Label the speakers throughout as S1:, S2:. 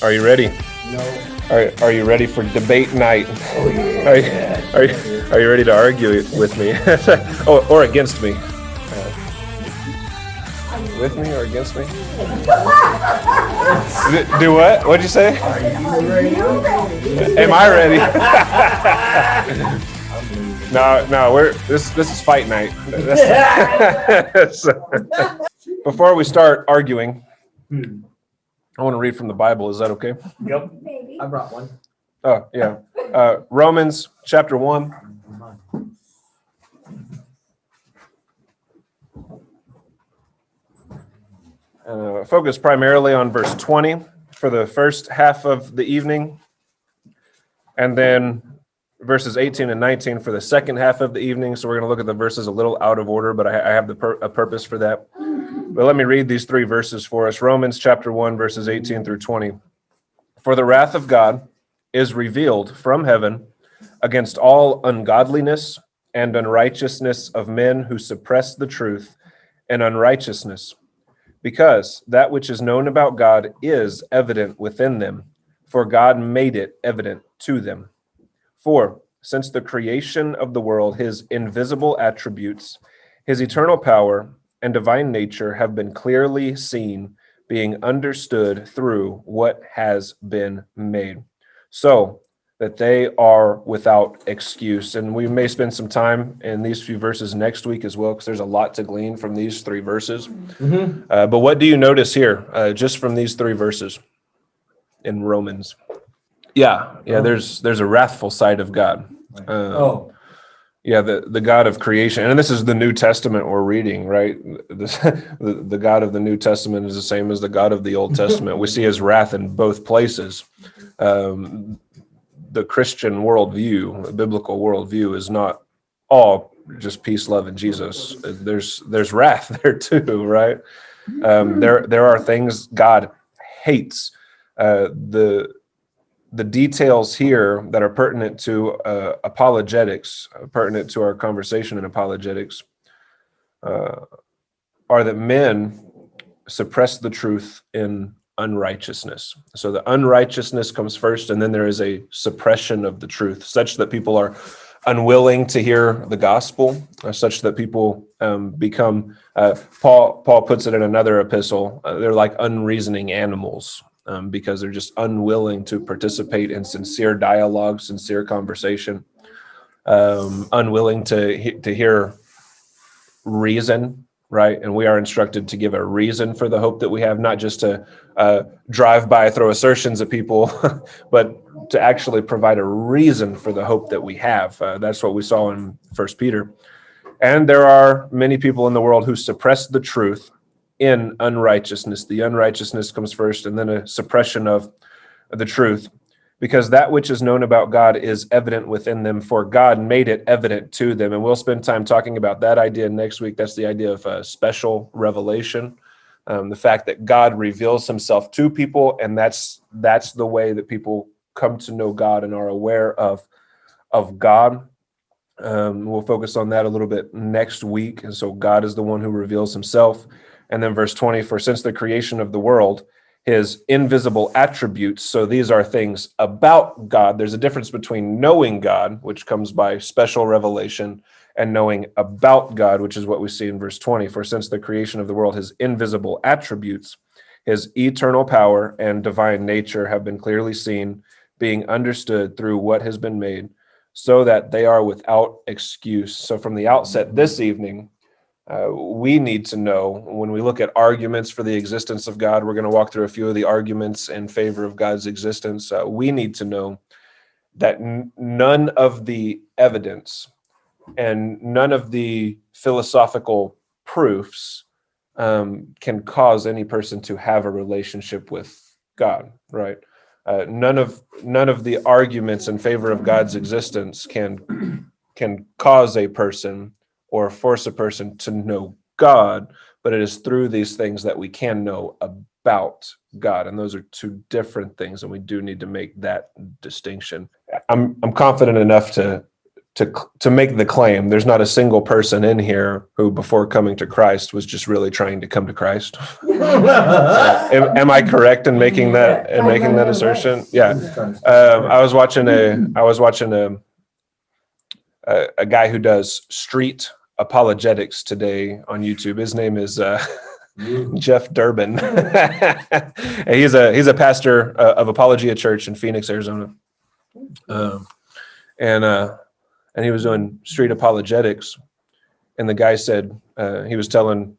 S1: Are you ready?
S2: No.
S1: Are you ready for debate night?
S2: Oh, yeah.
S1: Are you ready to argue with me? or against me? With me or against me? Do what? What'd you say?
S2: Are you ready?
S1: Am I ready? No. This is fight night. Before we start arguing, I want to read from the Bible. Is that okay?
S2: Yep. Maybe. I brought one.
S1: Oh, yeah. Romans chapter 1. Focus primarily on verse 20 for the first half of the evening, and then verses 18 and 19 for the second half of the evening. So we're going to look at the verses a little out of order, but I have a purpose for that. But let me read these three verses for us. Romans chapter 1, verses 18 through 20. For the wrath of God is revealed from heaven against all ungodliness and unrighteousness of men who suppress the truth and unrighteousness, because that which is known about God is evident within them, for God made it evident to them. For since the creation of the world, his invisible attributes, his eternal power and divine nature have been clearly seen, being understood through what has been made, so that they are without excuse. And we may spend some time in these few verses next week as well, because there's a lot to glean from these three verses. But what do you notice here, just from these three verses in Romans? Yeah, there's a wrathful side of God. Yeah, the God of creation. And this is the New Testament we're reading, right? The God of the New Testament is the same as the God of the Old Testament. We see his wrath in both places. The Christian worldview, the biblical worldview, is not all just peace, love, and Jesus. There's wrath there too, right? There are things God hates. The details here that are pertinent to apologetics, pertinent to our conversation in apologetics, are that men suppress the truth in unrighteousness. So the unrighteousness comes first, and then there is a suppression of the truth, such that people are unwilling to hear the gospel, such that people become, Paul puts it in another epistle, they're like unreasoning animals, because they're just unwilling to participate in sincere dialogue, sincere conversation, unwilling to hear reason, right? And we are instructed to give a reason for the hope that we have, not just to drive by, throw assertions at people, but to actually provide a reason for the hope that we have. That's what we saw in 1 Peter. And there are many people in the world who suppress the truth in unrighteousness. The unrighteousness comes first, and then a suppression of the truth, because that which is known about God is evident within them, for God made it evident to them. And we'll spend time talking about that idea next week. That's the idea of special revelation, the fact that God reveals himself to people, and that's the way that people come to know God and are aware of God. We'll focus on that a little bit next week. And so God is the one who reveals himself. And then verse 20, for since the creation of the world, his invisible attributes, so these are things about God. There's a difference between knowing God, which comes by special revelation, and knowing about God, which is what we see in verse 20. For since the creation of the world, his invisible attributes, his eternal power and divine nature have been clearly seen, being understood through what has been made, so that they are without excuse. So from the outset this evening, we need to know, when we look at arguments for the existence of God, we're going to walk through a few of the arguments in favor of God's existence. We need to know that none of the evidence and none of the philosophical proofs can cause any person to have a relationship with God, right? None of the arguments in favor of God's existence can cause a person or force a person to know God, but it is through these things that we can know about God. And those are two different things, and we do need to make that distinction. I'm confident enough to to make the claim. There's not a single person in here who, before coming to Christ, was just really trying to come to Christ. Am I correct in making that assertion? Yeah. I was watching a guy who does street apologetics today on YouTube. His name is Jeff Durbin. He's a pastor of Apologia Church in Phoenix, Arizona. And he was doing street apologetics, and the guy said he was telling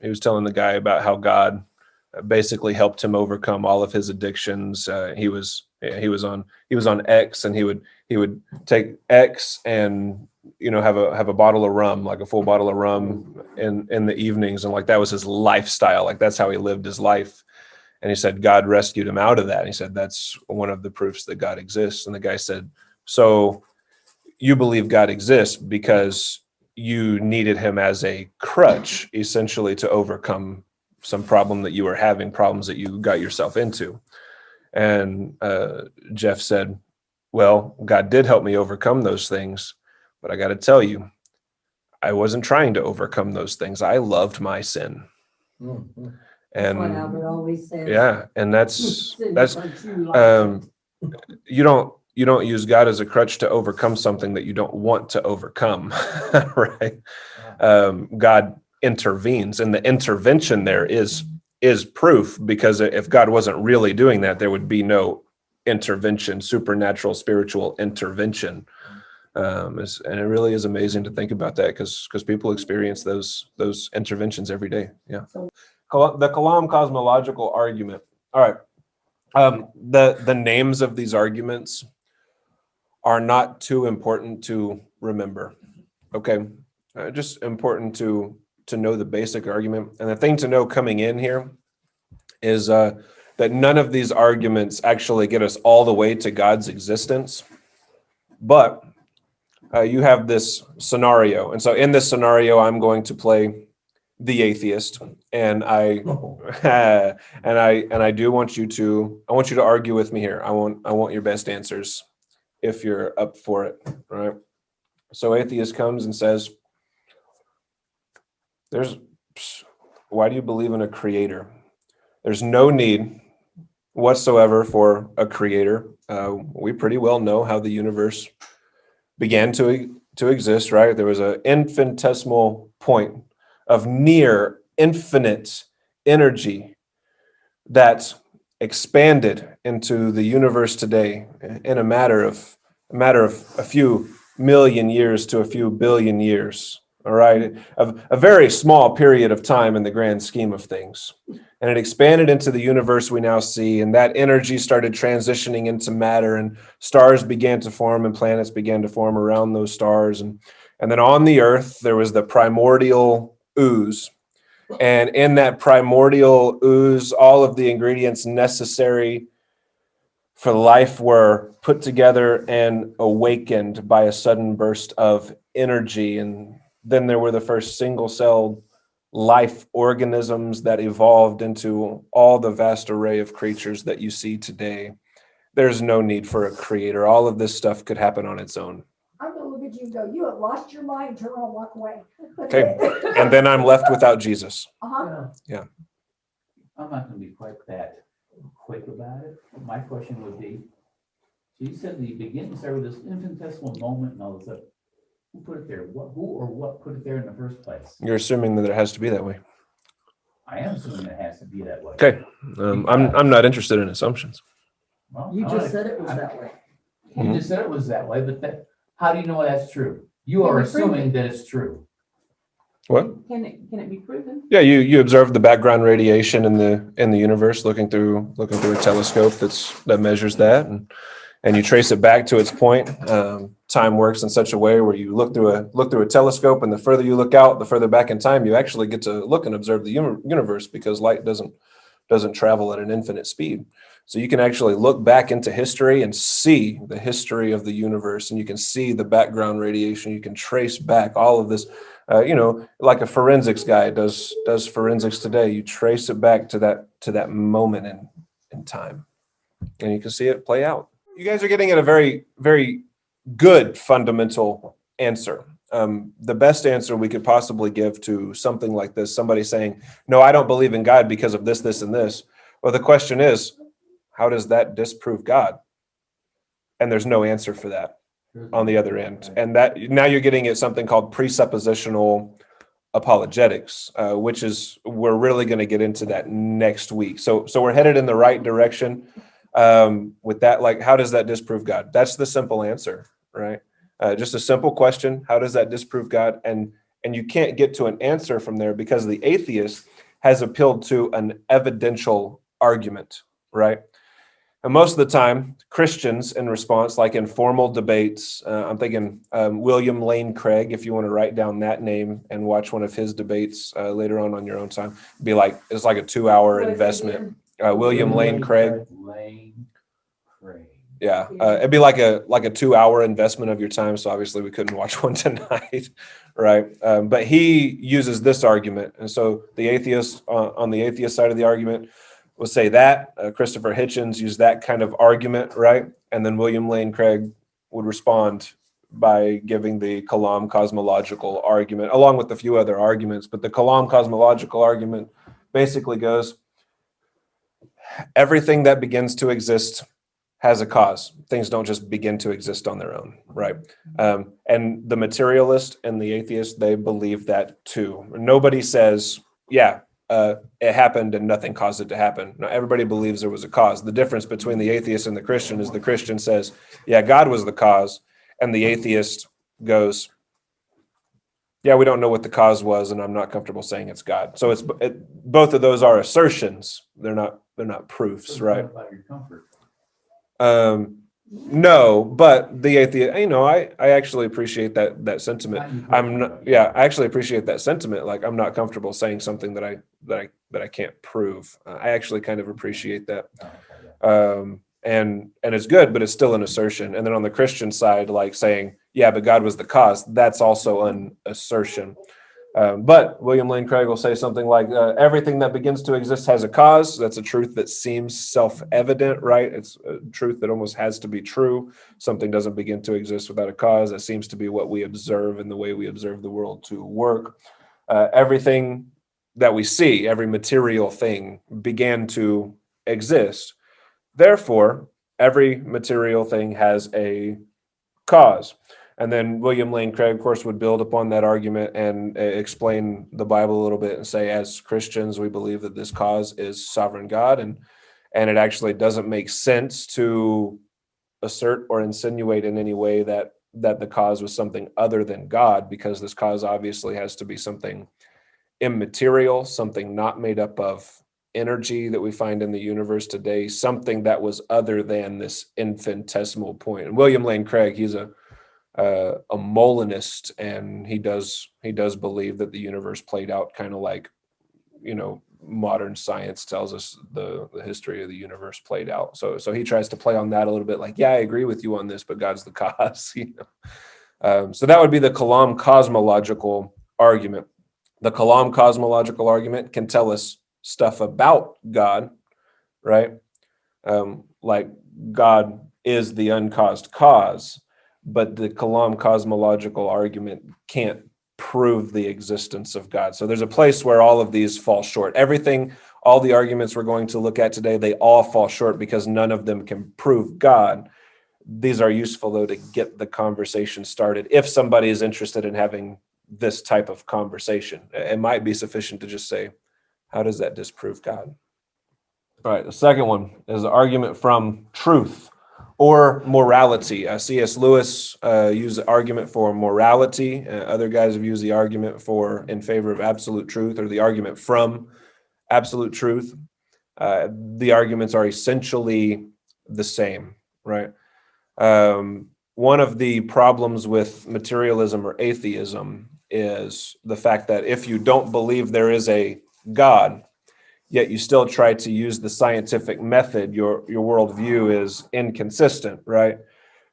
S1: the guy about how God basically helped him overcome all of his addictions. He was on X, and he would take X and have a bottle of rum, like a full bottle of rum in the evenings, and like that was his lifestyle, like that's how he lived his life. And he said God rescued him out of that. And he said that's one of the proofs that God exists. And the guy said, so you believe God exists because you needed him as a crutch, essentially, to overcome some problem that you were having, problems that you got yourself into. And Jeff said, well, God did help me overcome those things, but I got to tell you, I wasn't trying to overcome those things. I loved my sin. Mm-hmm. And
S3: what I would always say.
S1: Yeah, and that's you don't use God as a crutch to overcome something that you don't want to overcome, right? God intervenes, and the intervention there is proof, because if God wasn't really doing that, there would be no intervention, supernatural, spiritual intervention. And it really is amazing to think about that, because people experience those interventions every day. Yeah. The Kalam Cosmological Argument. All right. The names of these arguments are not too important to remember. Okay. Just important to know the basic argument. And the thing to know coming in here is that none of these arguments actually get us all the way to God's existence. But you have this scenario. And so in this scenario, I'm going to play the atheist, and I do want you to argue with me here. I want your best answers if you're up for it. All right. So atheist comes and says, why do you believe in a creator? There's no need whatsoever for a creator. We pretty well know how the universe began to exist, right? There was an infinitesimal point of near infinite energy that expanded into the universe today in a matter of a few million years to a few billion years. All right, a very small period of time in the grand scheme of things. And it expanded into the universe we now see, and that energy started transitioning into matter, and stars began to form and planets began to form around those stars. And then on the earth, there was the primordial ooze. And in that primordial ooze, all of the ingredients necessary for life were put together and awakened by a sudden burst of energy. And then there were the first single-celled life organisms that evolved into all the vast array of creatures that you see today. There's no need for a creator. All of this stuff could happen on its own.
S3: I'm going to look at you and go, you have lost your mind, turn around and walk away.
S1: Okay. And then I'm left without Jesus. Yeah.
S4: I'm not going to be quite that quick about it. My question would be, so you said the beginning started with this infinitesimal moment and all this stuff. Who put it there? Who or what put it there in the first place?
S1: You're assuming that it has to be that way.
S4: I am assuming it has to be that way.
S1: Okay. I'm not interested in assumptions.
S4: Well,
S3: You just said it was that way.
S4: You just said it was that way, but how do you know that's true? You are assuming that it's true.
S1: What?
S5: Can it be proven?
S1: Yeah, you observe the background radiation in the universe, looking through a telescope that measures that, and you trace it back to its point. Time works in such a way where you look through a telescope, and the further you look out, the further back in time you actually get to look and observe the universe, because light doesn't travel at an infinite speed. So you can actually look back into history and see the history of the universe, and you can see the background radiation. You can trace back all of this, like a forensics guy does forensics today. You trace it back to that moment in time, and you can see it play out. You guys are getting at a very, very good fundamental answer. The best answer we could possibly give to something like this, somebody saying, no, I don't believe in God because of this, this, and this. Well, the question is, how does that disprove God? And there's no answer for that on the other end. And that now you're getting at something called presuppositional apologetics, which is, we're really going to get into that next week. So we're headed in the right direction with that. Like, how does that disprove God? That's the simple answer, right? Just a simple question. How does that disprove God? And you can't get to an answer from there because the atheist has appealed to an evidential argument, right? And most of the time, Christians in response, like in formal debates, I'm thinking William Lane Craig, if you want to write down that name and watch one of his debates later on your own time, be like, it's like a 2-hour investment. William Lane Craig.
S4: Lane Craig.
S1: Yeah, it'd be like a 2-hour investment of your time. So obviously we couldn't watch one tonight, right? But he uses this argument, and so the atheist on the atheist side of the argument will say that Christopher Hitchens used that kind of argument, right? And then William Lane Craig would respond by giving the Kalam cosmological argument, along with a few other arguments. But the Kalam cosmological argument basically goes, everything that begins to exist has a cause. Things don't just begin to exist on their own, right? And the materialist and the atheist, they believe that too. Nobody says, yeah, it happened and nothing caused it to happen. No, everybody believes there was a cause. The difference between the atheist and the Christian is the Christian says, yeah, God was the cause. And the atheist goes, yeah, we don't know what the cause was, and I'm not comfortable saying it's God. So both of those are assertions. They're not proofs, right?
S4: About your comfort.
S1: No, but the atheist, I actually appreciate that sentiment. I actually appreciate that sentiment. Like, I'm not comfortable saying something that I can't prove. I actually kind of appreciate that. And it's good, but it's still an assertion. And then on the Christian side, like saying, yeah, but God was the cause, that's also an assertion. But William Lane Craig will say something like, everything that begins to exist has a cause. That's a truth that seems self-evident, right? It's a truth that almost has to be true. Something doesn't begin to exist without a cause. That seems to be what we observe and the way we observe the world to work. Everything that we see, every material thing, began to exist. Therefore, every material thing has a cause. And then William Lane Craig, of course, would build upon that argument and explain the Bible a little bit and say, as Christians, we believe that this cause is sovereign God, and it actually doesn't make sense to assert or insinuate in any way that the cause was something other than God, because this cause obviously has to be something immaterial, something not made up of energy that we find in the universe today, something that was other than this infinitesimal point. And William Lane Craig, he's a Molinist, and he does believe that the universe played out kind of like, modern science tells us the history of the universe played out. So he tries to play on that a little bit, like, yeah, I agree with you on this, but God's the cause. So that would be the Kalam cosmological argument. The Kalam cosmological argument can tell us stuff about God, right? Like God is the uncaused cause, but the Kalam cosmological argument can't prove the existence of God. So there's a place where all of these fall short. All the arguments we're going to look at today, they all fall short because none of them can prove God. These are useful, though, to get the conversation started. If somebody is interested in having this type of conversation, it might be sufficient to just say, how does that disprove God? All right, the second one is the argument from truth or morality. C.S. Lewis used the argument for morality. Other guys have used the argument in favor of absolute truth, or the argument from absolute truth. The arguments are essentially the same, right? One of the problems with materialism or atheism is the fact that if you don't believe there is a God, yet you still try to use the scientific method, your worldview is inconsistent, right?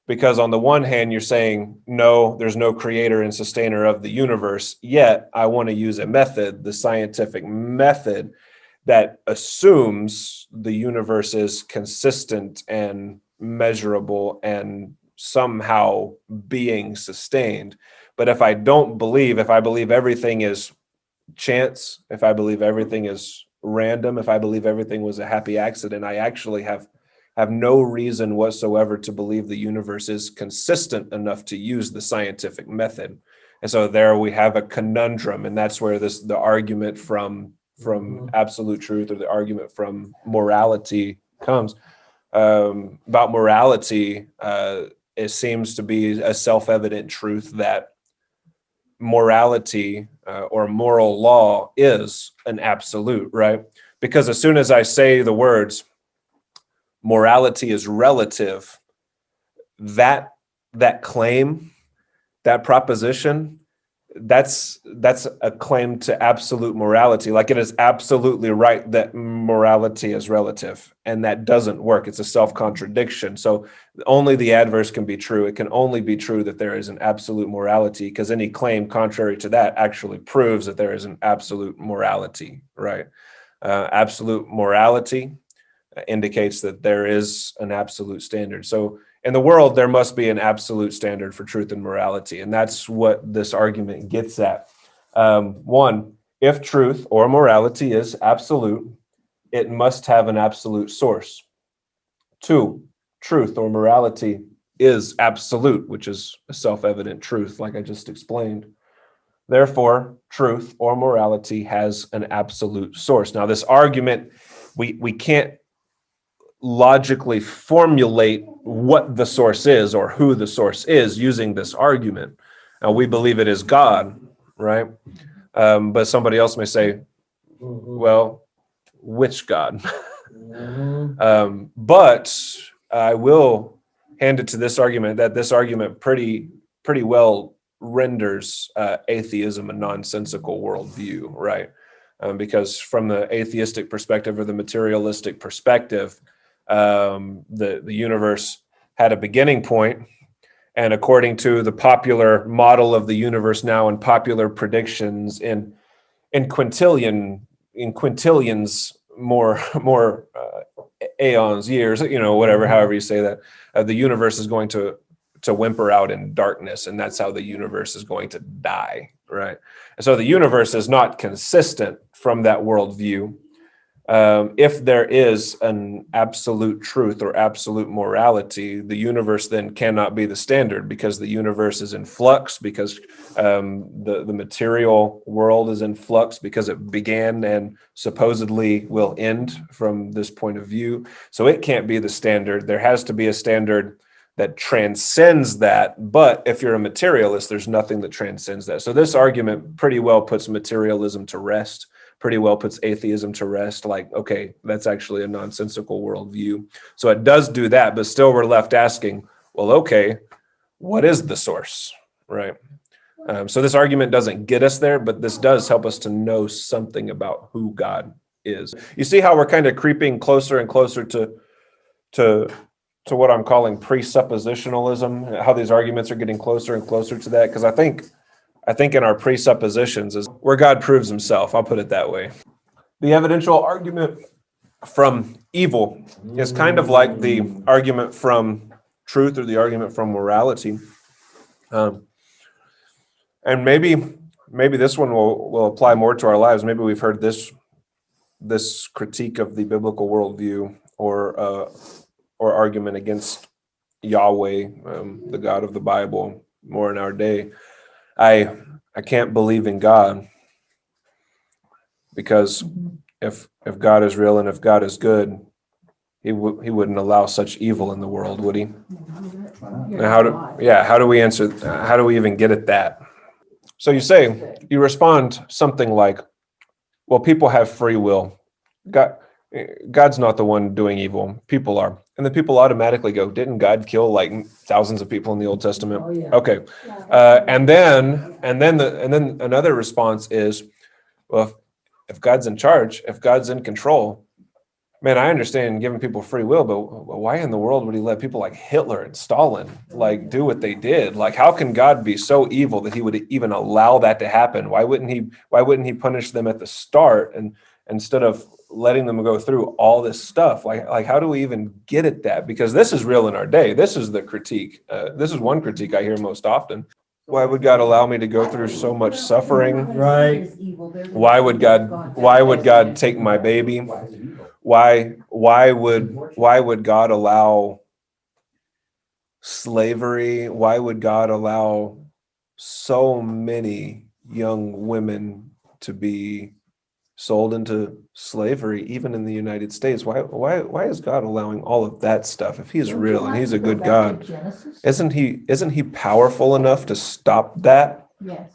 S1: Because on the one hand, you're saying, no, there's no creator and sustainer of the universe, yet I want to use a method, the scientific method, that assumes the universe is consistent and measurable and somehow being sustained. But if I don't believe, if I believe everything is chance, if I believe everything is random, if I believe everything was a happy accident, I actually have no reason whatsoever to believe the universe is consistent enough to use the scientific method. And so there we have a conundrum, and that's where the argument from absolute truth, or the argument from morality comes. About morality, it seems to be a self-evident truth that morality or moral law is an absolute, right? Because as soon as I say the words morality is relative, that claim, that proposition, that's a claim to absolute morality. Like, it is absolutely right that morality is relative, and that doesn't work. It's a self-contradiction. So only the adverse can be true. It can only be true that there is an absolute morality, because any claim contrary to that actually proves that there is an absolute morality, right? Absolute morality indicates that there is an absolute standard. So in the world, there must be an absolute standard for truth and morality. And that's what this argument gets at. One, if truth or morality is absolute, it must have an absolute source. Two, truth or morality is absolute, which is a self-evident truth, like I just explained. Therefore, truth or morality has an absolute source. Now, this argument, we can't logically formulate what the source is or who the source is using this argument. Now, we believe it is God, right? But somebody else may say, well, which God? But I will hand it to this argument, that this argument pretty well renders atheism a nonsensical worldview, right? Because from the atheistic perspective or the materialistic perspective, the universe had a beginning point, and according to the popular model of the universe now and popular predictions in quintillions more aeons, years, whatever, however you say that, the universe is going to whimper out in darkness, and that's how the universe is going to die, right? And so the universe is not consistent from that worldview. If there is an absolute truth or absolute morality, the universe then cannot be the standard, because the universe is in flux, because the material world is in flux, because it began and supposedly will end from this point of view. So it can't be the standard. There has to be a standard that transcends that. But if you're a materialist, there's nothing that transcends that. So this argument pretty well puts materialism to rest, pretty well puts atheism to rest. Like, okay, that's actually a nonsensical worldview. So it does do that, but still we're left asking, well, okay, what is the source, right? So this argument doesn't get us there, but this does help us to know something about who God is. You see how we're kind of creeping closer and closer to what I'm calling presuppositionalism, how these arguments are getting closer and closer to that, because I think in our presuppositions is where God proves himself. I'll put it that way. The evidential argument from evil is kind of like the argument from truth or the argument from morality. And maybe this one will apply more to our lives. Maybe we've heard this critique of the biblical worldview or argument against Yahweh, the God of the Bible, more in our day. I can't believe in God because if God is real and if God is good, he wouldn't allow such evil in the world, would he? Now, how do we answer? How do we even get at that? So you respond something like, well, people have free will. God's not the one doing evil. People are. And then people automatically go, didn't God kill like thousands of people in the Old Testament?
S2: Oh, yeah.
S1: Okay. And then another response is, well, if God's in charge, if God's in control, man, I understand giving people free will, but why in the world would he let people like Hitler and Stalin like do what they did? Like, how can God be so evil that he would even allow that to happen? Why wouldn't he punish them at the start and instead of letting them go through all this stuff. Like how do we even get at that? Because this is real in our day. This is the critique. This is one critique I hear most often. Why would God allow me to go through so much suffering?
S2: Right.
S1: Why would God take my baby?
S4: Why is it evil?
S1: Why would God allow slavery? Why would God allow so many young women to be sold into slavery, even in the United States? Why is God allowing all of that stuff? If he's real and he's a good God, isn't he powerful enough to stop that?
S3: Yes.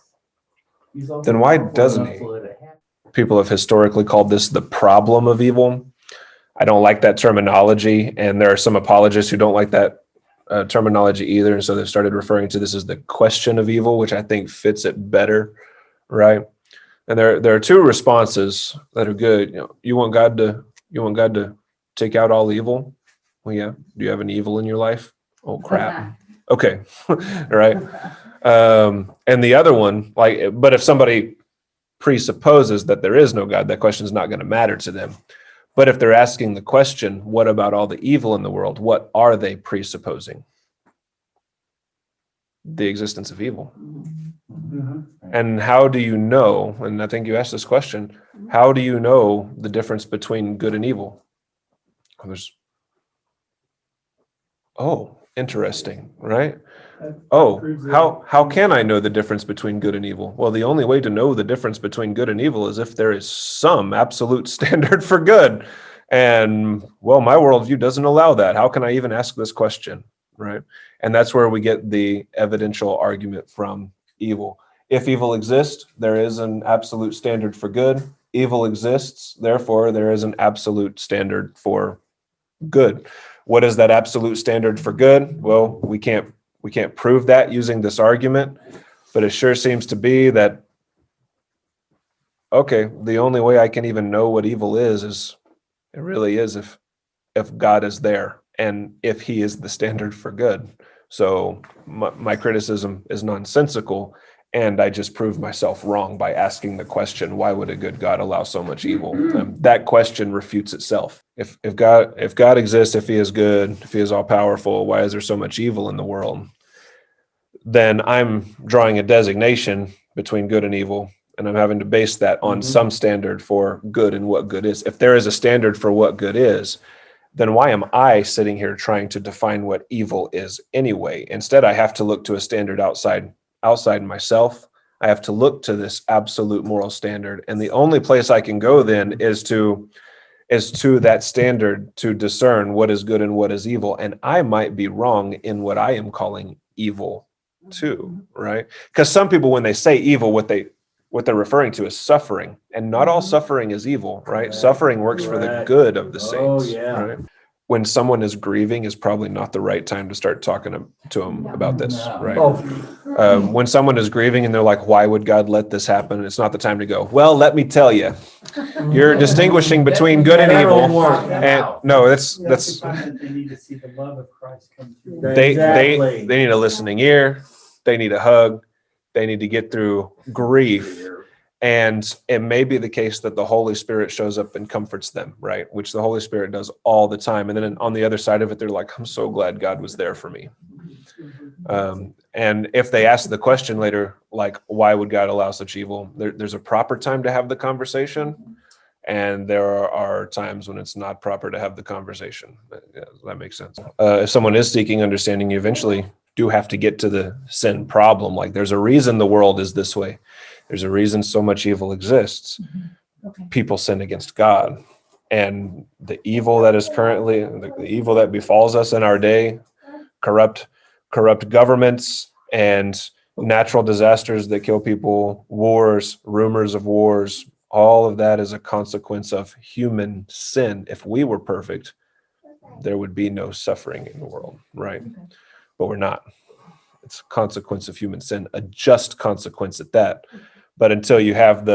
S4: He's also
S1: Then why
S4: powerful
S1: doesn't
S4: enough
S1: he?
S4: so that it happens.
S1: People have historically called this the problem of evil. I don't like that terminology, and there are some apologists who don't like that terminology either, and so they've started referring to this as the question of evil, which I think fits it better, right? And there are two responses that are good. You want God to take out all evil? Well, yeah. Do you have an evil in your life? Oh crap. Okay, right. And the other one, but if somebody presupposes that there is no God, that question is not going to matter to them. But if they're asking the question, what about all the evil in the world? What are they presupposing? The existence of evil. And how do you know, and I think you asked this question, how do you know the difference between good and evil? Interesting, right? How can I know the difference between good and evil? Well, the only way to know the difference between good and evil is if there is some absolute standard for good. And well, my worldview doesn't allow that. How can I even ask this question, right? And that's where we get the evidential argument from evil. If evil exists, there is an absolute standard for good. Evil exists, therefore there is an absolute standard for good. What is that absolute standard for good? Well, we can't prove that using this argument, but it sure seems to be that, okay, the only way I can even know what evil is it really is if God is there and if he is the standard for good. So my criticism is nonsensical, and I just proved myself wrong by asking the question, why would a good God allow so much evil? That question refutes itself. If God exists, if he is good, if he is all powerful, why is there so much evil in the world? Then I'm drawing a designation between good and evil, and I'm having to base that on some standard for good and what good is. If there is a standard for what good is, then why am I sitting here trying to define what evil is anyway? Instead, I have to look to a standard outside myself. I have to look to this absolute moral standard. And the only place I can go then is to that standard to discern what is good and what is evil. And I might be wrong in what I am calling evil too, right? Because some people, when they say evil, what they're referring to is suffering, and not all suffering is evil, right?
S2: Correct.
S1: Suffering works for the
S2: Correct.
S1: good of the
S2: Oh,
S1: saints,
S2: yeah.
S1: right? When someone is grieving is probably not the right time to start talking to them about this,
S4: No.
S1: right?
S2: Oh,
S1: When someone is grieving and they're like, why would God let this happen? It's not the time to go, well, let me tell you, you're distinguishing between good and
S2: That
S1: evil.
S2: won't work.
S1: And no, that's
S5: They need to see the love of Christ come through.
S1: they
S2: Exactly.
S1: need a listening ear, they need a hug, they need to get through grief. And it may be the case that the Holy Spirit shows up and comforts them, right? Which the Holy Spirit does all the time. And then on the other side of it, they're like, I'm so glad God was there for me. And if they ask the question later, like, why would God allow such evil? There's a proper time to have the conversation. And there are times when it's not proper to have the conversation. Yeah, that makes sense. If someone is seeking understanding, you eventually do have to get to the sin problem. Like, there's a reason the world is this way. There's a reason so much evil exists.
S3: Okay.
S1: People sin against God. And the evil that is currently, the evil that befalls us in our day, corrupt governments and natural disasters that kill people, wars, rumors of wars, all of that is a consequence of human sin. If we were perfect, there would be no suffering in the world, right?
S3: Okay.
S1: But we're not. It's a consequence of human sin, a just consequence at that. But until you have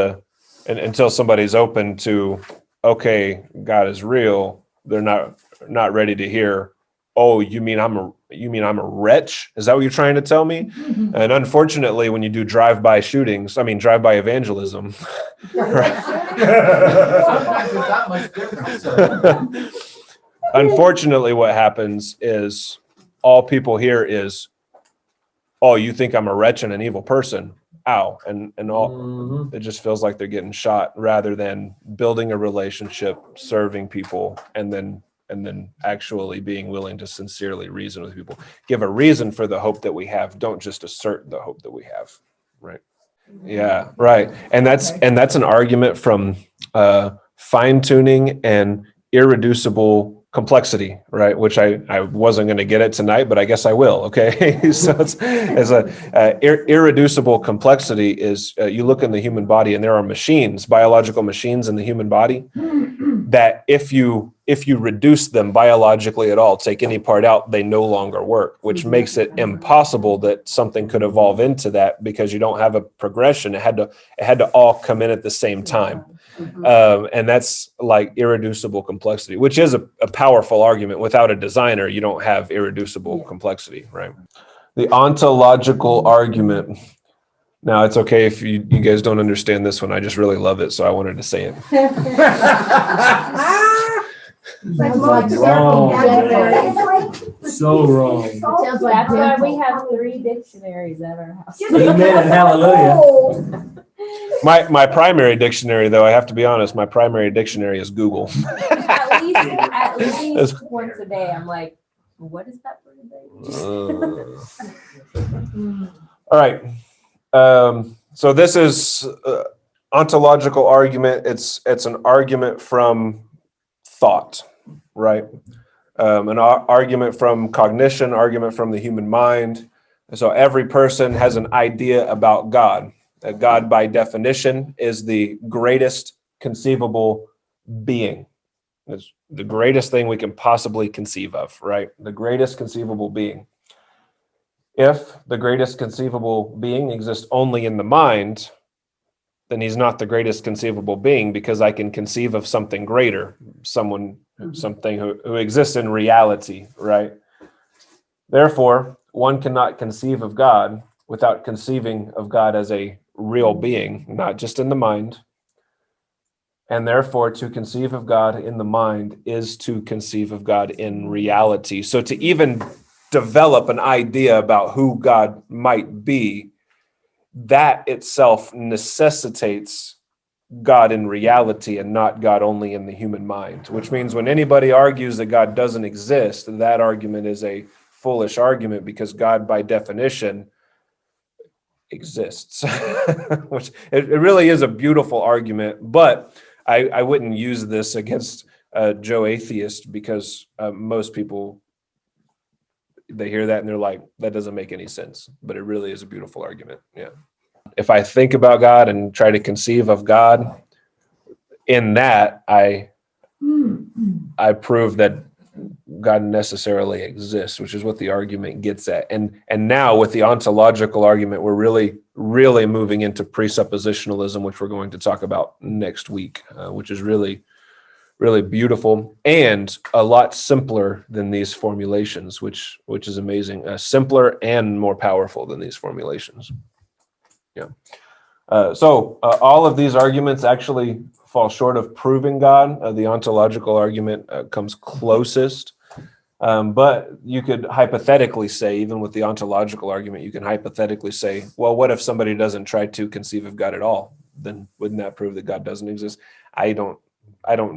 S1: until somebody's open to, okay, God is real, they're not ready to hear, oh, you mean I'm a wretch? Is that what you're trying to tell me? And unfortunately, when you do drive-by evangelism,
S2: Sometimes it's not much different. So.
S1: unfortunately, what happens is all people hear is, oh, you think I'm a wretch and an evil person. Ow. And all it just feels like they're getting shot rather than building a relationship, serving people, and then actually being willing to sincerely reason with people. Give a reason for the hope that we have. Don't just assert the hope that we have. Right. Yeah, right. And that's an argument from fine-tuning and irreducible complexity, right? Which I wasn't going to get it tonight, but I guess I will. Okay, so it's irreducible complexity is you look in the human body, and there are machines, biological machines in the human body that if you reduce them biologically at all, take any part out, they no longer work, which makes it impossible that something could evolve into that because you don't have a progression. It had to all come in at the same time. And that's like irreducible complexity, which is a powerful argument. Without a designer, you don't have irreducible complexity, right? The ontological argument. Now, it's okay if you guys don't understand this one. I just really love it, so I wanted to say it.
S3: Wrong.
S5: So wrong.
S6: Sounds like that's why we have 3 dictionaries at our house.
S5: Amen and hallelujah.
S1: My primary dictionary, though, I have to be honest, my primary dictionary is Google.
S6: At least once a day, I'm like, what is that word?
S1: All right. So this is ontological argument. It's an argument from thought, right? An argument from cognition, argument from the human mind. So every person has an idea about God. God, by definition, is the greatest conceivable being. It's the greatest thing we can possibly conceive of, right? The greatest conceivable being. If the greatest conceivable being exists only in the mind, then he's not the greatest conceivable being, because I can conceive of something greater, something who exists in reality, right? Therefore, one cannot conceive of God without conceiving of God as a real being, not just in the mind. And therefore, to conceive of God in the mind is to conceive of God in reality. So to even develop an idea about who God might be, that itself necessitates God in reality and not God only in the human mind, which means when anybody argues that God doesn't exist, that argument is a foolish argument, because God, by definition, exists. Which it really is a beautiful argument, but I wouldn't use this against Joe Atheist, because most people, they hear that and they're like, that doesn't make any sense, but it really is a beautiful argument. Yeah. If I think about God and try to conceive of God, in that I prove that God necessarily exists, which is what the argument gets at. And now with the ontological argument, we're really moving into presuppositionalism, which we're going to talk about next week, which is really beautiful and a lot simpler than these formulations, which is amazing. Simpler and more powerful than these formulations. Yeah. So all of these arguments actually fall short of proving God. The ontological argument comes closest. But you could hypothetically say, even with the ontological argument, you can hypothetically say, well, what if somebody doesn't try to conceive of God at all? Then wouldn't that prove that God doesn't exist? I don't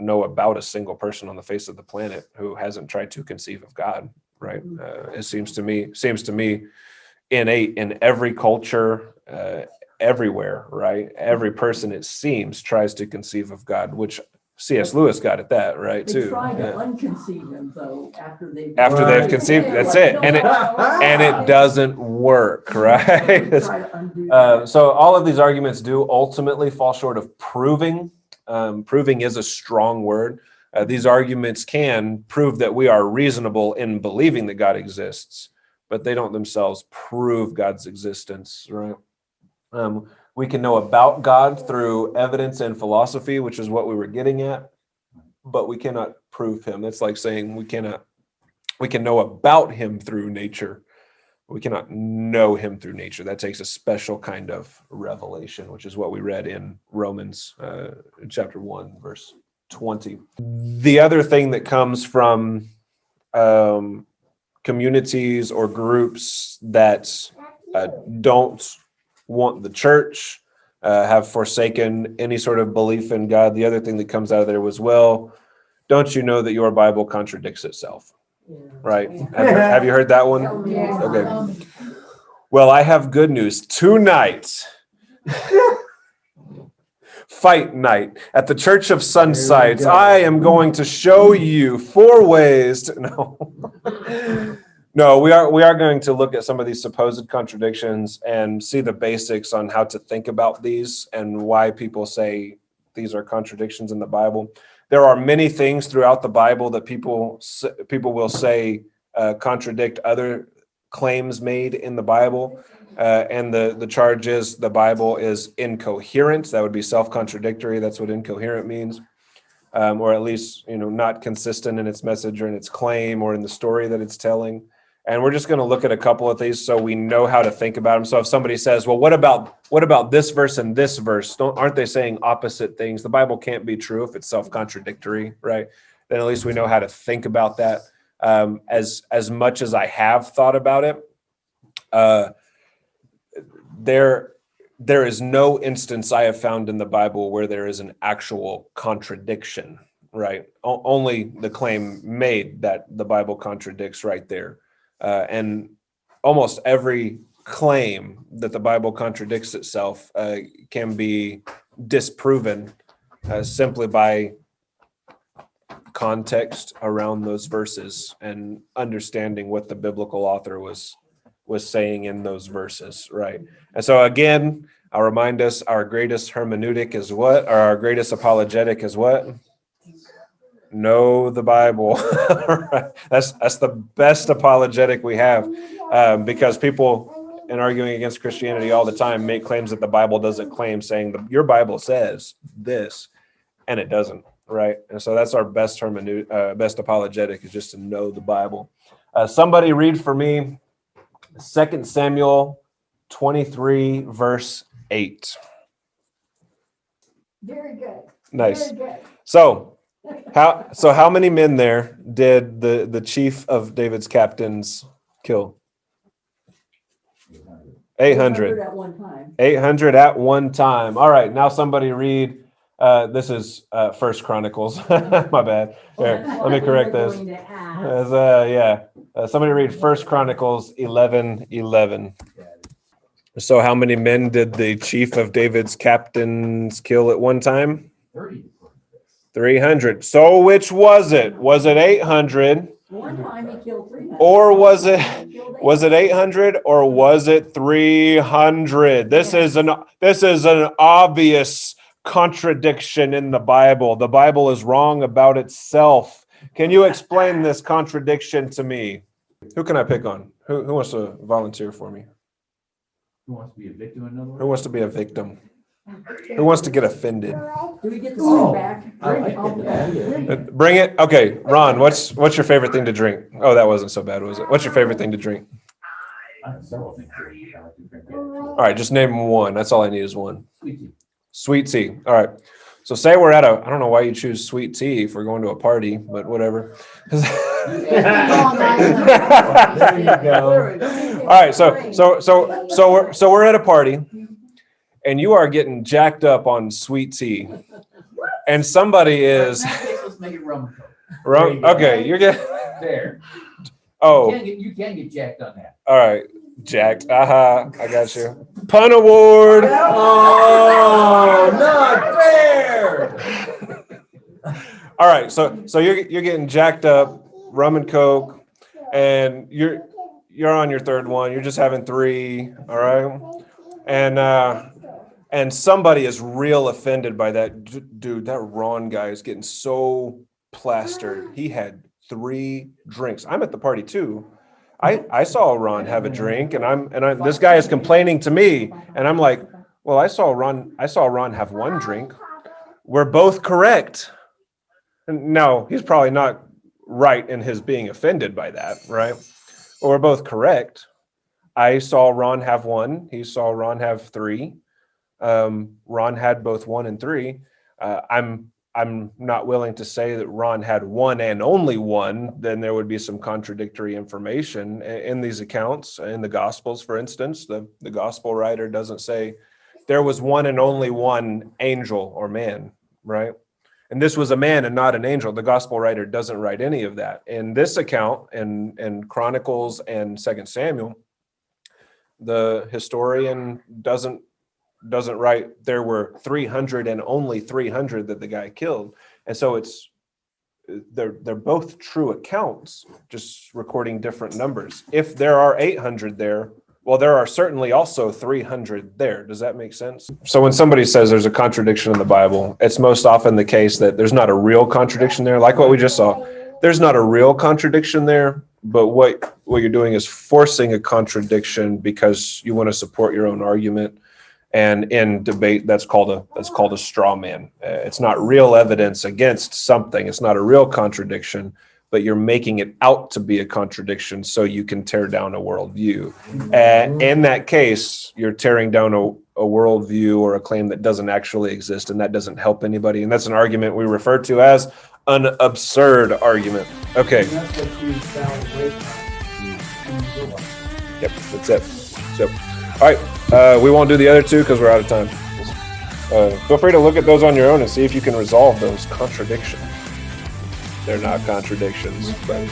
S1: know about a single person on the face of the planet who hasn't tried to conceive of God, right? It seems to me innate in every culture, everywhere, right? Every person, it seems, tries to conceive of God, which C.S. Lewis got at that, right,
S7: They
S1: too.
S7: try to
S1: Yeah.
S7: unconceive him, though, after they've
S1: Conceived, that's it. And it doesn't work, right?
S7: Try to undo that.
S1: So all of these arguments do ultimately fall short of proving. Proving is a strong word. These arguments can prove that we are reasonable in believing that God exists, but they don't themselves prove God's existence, right? We can know about God through evidence and philosophy, which is what we were getting at, but we cannot prove him. It's like saying we cannot We can know about him through nature. We cannot know him through nature. That takes a special kind of revelation, which is what we read in Romans chapter 1, verse 20. The other thing that comes from communities or groups that don't want the church, have forsaken any sort of belief in God, the other thing that comes out of there was, well, don't you know that your Bible contradicts itself? Right? Have you heard that one? Okay. Well, I have good news. Tonight, fight night at the Church of Sunsites, I am going to show you 4 ways to No, we are going to look at some of these supposed contradictions and see the basics on how to think about these and why people say these are contradictions in the Bible. There are many things throughout the Bible that people will say contradict other claims made in the Bible, and the charge is the Bible is incoherent. That would be self-contradictory. That's what incoherent means, or at least not consistent in its message or in its claim or in the story that it's telling. And we're just going to look at a couple of these so we know how to think about them. So if somebody says, well, what about this verse and this verse? Aren't they saying opposite things? The Bible can't be true if it's self-contradictory, right? Then at least we know how to think about that. As much as I have thought about it, there is no instance I have found in the Bible where there is an actual contradiction, right? Only the claim made that the Bible contradicts right there. And almost every claim that the Bible contradicts itself can be disproven simply by context around those verses and understanding what the biblical author was saying in those verses, right? And so again, I'll remind us, our greatest hermeneutic is what? Or our greatest apologetic is what? Know the Bible. That's the best apologetic we have, because people, in arguing against Christianity all the time, make claims that the Bible doesn't claim, saying your Bible says this, and it doesn't, right? And so that's our best best apologetic, is just to know the Bible. Somebody read for me 2 Samuel 23, verse 8.
S3: Very good.
S1: Nice.
S3: Very good.
S1: So how many men there did the chief of David's captains kill? 800.
S7: At one time.
S1: 800 at one time. All right, now somebody read. This is First Chronicles. My bad. Here, let me correct this. Somebody read First Chronicles 11:11. So how many men did the chief of David's captains kill at one time? 300. So which was it? Was it 800?
S7: One time he killed 300.
S1: Or was it 800 or was it 300? This is an obvious contradiction in the Bible. The Bible is wrong about itself. Can you explain this contradiction to me? Who can I pick on? Who wants to volunteer for me?
S4: Who wants to be a victim in another
S1: Who wants to be a victim? Who wants to get offended?
S7: Do we get the song back?
S5: I like it.
S1: Bring it. Okay, Ron, what's your favorite thing to drink? Oh, that wasn't so bad, was it? What's your favorite thing to drink?
S4: I have several things I like to drink.
S1: All right, just name one. That's all I need is one.
S4: Sweet tea.
S1: Sweet tea. All right. So say we're at I don't know why you choose sweet tea if we're going to a party, but whatever.
S5: There you go.
S1: All right. So we're at a party and you are getting jacked up on sweet tea and somebody is
S4: Let's make it rum.
S1: rum. Okay. You're getting,
S4: There.
S1: oh,
S4: You can get jacked on that.
S1: all right. Jacked. Aha. I got you. Pun award.
S5: Oh, not fair.
S1: All right, so you're getting jacked up, rum and coke, and you're on your third one. You're just having 3, all right, and somebody is real offended by that. Dude, that Ron guy is getting so plastered. He had 3 drinks. I'm at the party too. I saw Ron have a drink, and this guy is complaining to me, and I'm like, well, I saw Ron have 1 drink. We're both correct. No, he's probably not right in his being offended by that, right? Or we're both correct. I saw Ron have 1. He saw Ron have 3. Ron had both 1 and 3. I'm not willing to say that Ron had 1 and only 1. Then there would be some contradictory information in these accounts. In the Gospels, for instance, the Gospel writer doesn't say there was 1 and only 1 angel or man, right? And this was a man and not an angel. The Gospel writer doesn't write any of that. In this account, in Chronicles and 2 Samuel, the historian doesn't write there were 300 and only 300 that the guy killed. And so they're both true accounts, just recording different numbers. If there are 800 there, well, there are certainly also 300 there. Does that make sense? So when somebody says there's a contradiction in the Bible, it's most often the case that there's not a real contradiction there, like what we just saw. There's not a real contradiction there, but what you're doing is forcing a contradiction because you want to support your own argument. And in debate, that's called a straw man. It's not real evidence against something. It's not a real contradiction, but you're making it out to be a contradiction so you can tear down a worldview. And in that case, you're tearing down a worldview or a claim that doesn't actually exist, and that doesn't help anybody. And that's an argument we refer to as an absurd argument. Okay.
S5: And that's what you found great.
S1: Yep, that's it. So, all right, we won't do the other 2 because we're out of time. Feel free to look at those on your own and see if you can resolve those contradictions. They're not contradictions, but